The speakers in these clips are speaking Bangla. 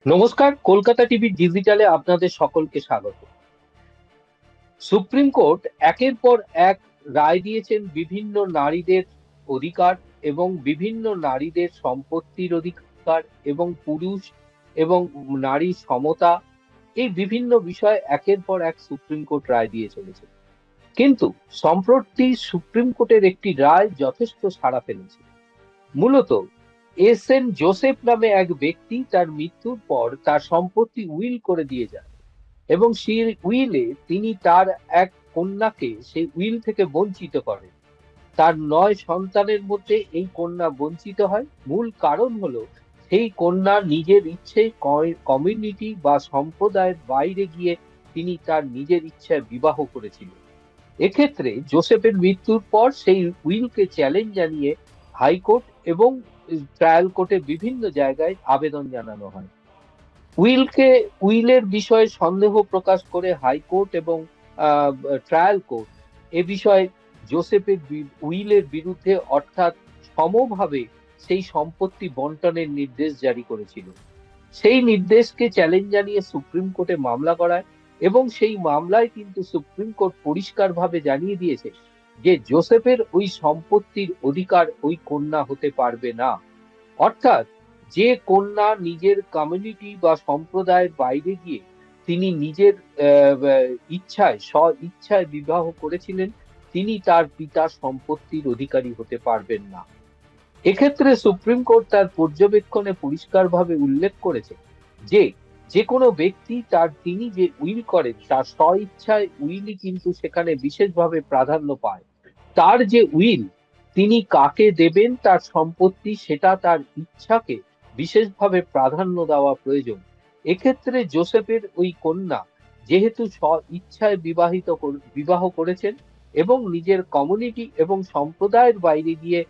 নমস্কার, কলকাতা টিভি ডিজিটালে আপনাদের সকলকে স্বাগত। সুপ্রিম কোর্ট একের পর এক রায় দিয়েছেন বিভিন্ন নারীদের অধিকার এবং বিভিন্ন নারীদের সম্পত্তির অধিকার এবং পুরুষ এবং নারী সমতা, এই বিভিন্ন বিষয়ে একের পর এক সুপ্রিম কোর্ট রায় দিয়ে চলেছে। কিন্তু সম্প্রতি সুপ্রিম কোর্টের একটি রায় যথেষ্ট সাড়া ফেলেছে। মূলত এস.এন. জোসেফ নামে এক ব্যক্তি তার মৃত্যুর পর তার সম্পত্তি উইল করে দিয়ে যান এবং সেই উইলে তিনি তার এক কন্যাকে সেই উইল থেকে বঞ্চিত করেন। তার ৯ সন্তানের মধ্যে এই কন্যা বঞ্চিত হয়। মূল কারণ হলো সেই কন্যা নিজের ইচ্ছে কমিউনিটি বা সম্প্রদায়ের বাইরে গিয়ে তিনি তার নিজের ইচ্ছায় বিবাহ করেছিলেন। এক্ষেত্রে জোসেফের মৃত্যুর পর সেই উইলকে চ্যালেঞ্জ জানিয়ে হাইকোর্ট এবং ট্রায়াল কোর্টে বিভিন্ন জায়গায় আবেদন জানানো হয়। উইলের বিষয়ে সন্দেহ প্রকাশ করে হাইকোর্ট এবং ট্রায়াল কোর্ট এ বিষয়ে জোসেফের উইলের বিরুদ্ধে অর্থাৎ সমভাবে সেই সম্পত্তি বন্টনের নির্দেশ জারি করেছিল। সেই নির্দেশকে চ্যালেঞ্জ জানিয়ে সুপ্রিম কোর্টে মামলা করায় এবং সেই মামলায় কিন্তু সুপ্রিম কোর্ট পরিষ্কারভাবে জানিয়ে দিয়েছে যে জোসেফের ওই সম্পত্তির অধিকার ওই কন্যা হতে পারবে না। অর্থাৎ যে কন্যা নিজের কমিউনিটি বা সম্প্রদায়ের বাইরে গিয়ে তিনি নিজের ইচ্ছায় ইচ্ছায় বিবাহ করেছিলেন, তিনি তার পিতার সম্পত্তির অধিকারী হতে পারবেন না। এক্ষেত্রে সুপ্রিম কোর্ট তার পর্যবেক্ষণে পরিষ্কারভাবে উল্লেখ করেছে যে যে কোনো ব্যক্তি তিনি যে উইল করেন তার স্বইচ্ছায় উইলই কিন্তু সেখানে বিশেষভাবে প্রাধান্য পায়। তার যে উইল, তিনি কাকে দেবেন তার সম্পত্তি, সেটা তার ইচ্ছাকে বিশেষভাবে প্রাধান্য দেওয়া প্রয়োজন। এক্ষেত্রে জোসেফের ওই কন্যা যেহেতু ইচ্ছায় বিবাহ করেছেন এবং নিজের কমিউনিটি এবং সম্প্রদায়ের বাইরে গিয়ে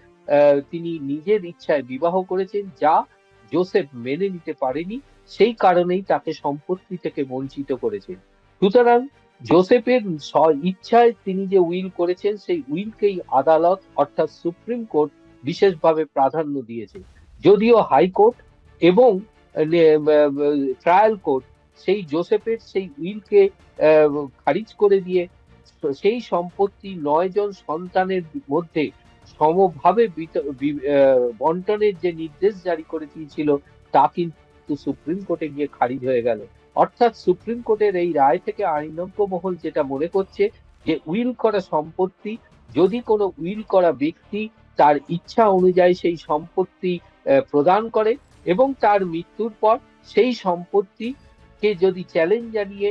তিনি নিজের ইচ্ছায় বিবাহ করেছেন, যা জোসেফ মেনে নিতে পারেনি, সেই কারণেই তাকে সম্পত্তি থেকে বঞ্চিত করেছেন। সুতরাং জোসেফের ইচ্ছায় তিনি যে উইল করেছেন সেই উইলকেই আদালত অর্থাৎ সুপ্রিম কোর্ট বিশেষভাবে প্রাধান্য দিয়েছে। যদিও হাইকোর্ট এবং ট্রায়াল কোর্ট সেই জোসেফের সেই উইলকে খারিজ করে দিয়ে সেই সম্পত্তি ৯ জন সন্তানের মধ্যে সমভাবে বন্টনের যে নির্দেশ জারি করে দিয়েছিল তা কিন্তু সুপ্রিম কোর্টে গিয়ে খারিজ হয়ে গেল। অর্থাৎ সুপ্রিম কোর্টের এই রায় থেকে আইনজ্ঞ মহল যেটা মনে করছে যে উইল করা সম্পত্তি, যদি কোনো উইল করা ব্যক্তি তার ইচ্ছা অনুযায়ী সেই সম্পত্তি প্রদান করে এবং তার মৃত্যুর পর সেই সম্পত্তিকে যদি চ্যালেঞ্জ জানিয়ে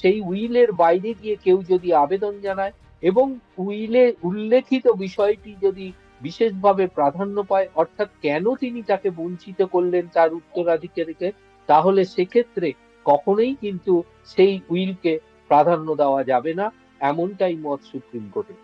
সেই উইলের বাইরে গিয়ে কেউ যদি আবেদন জানায় এবং উইলে উল্লেখিত বিষয়টি যদি বিশেষভাবে প্রাধান্য পায়, অর্থাৎ কেন তিনি তাকে বঞ্চিত করলেন তার উত্তরাধিকারীকে, তাহলে সেক্ষেত্রে কখনোই কিন্তু সেই উইলকে প্রাধান্য দেওয়া যাবে না, এমনটাই মত সুপ্রিম কোর্টের।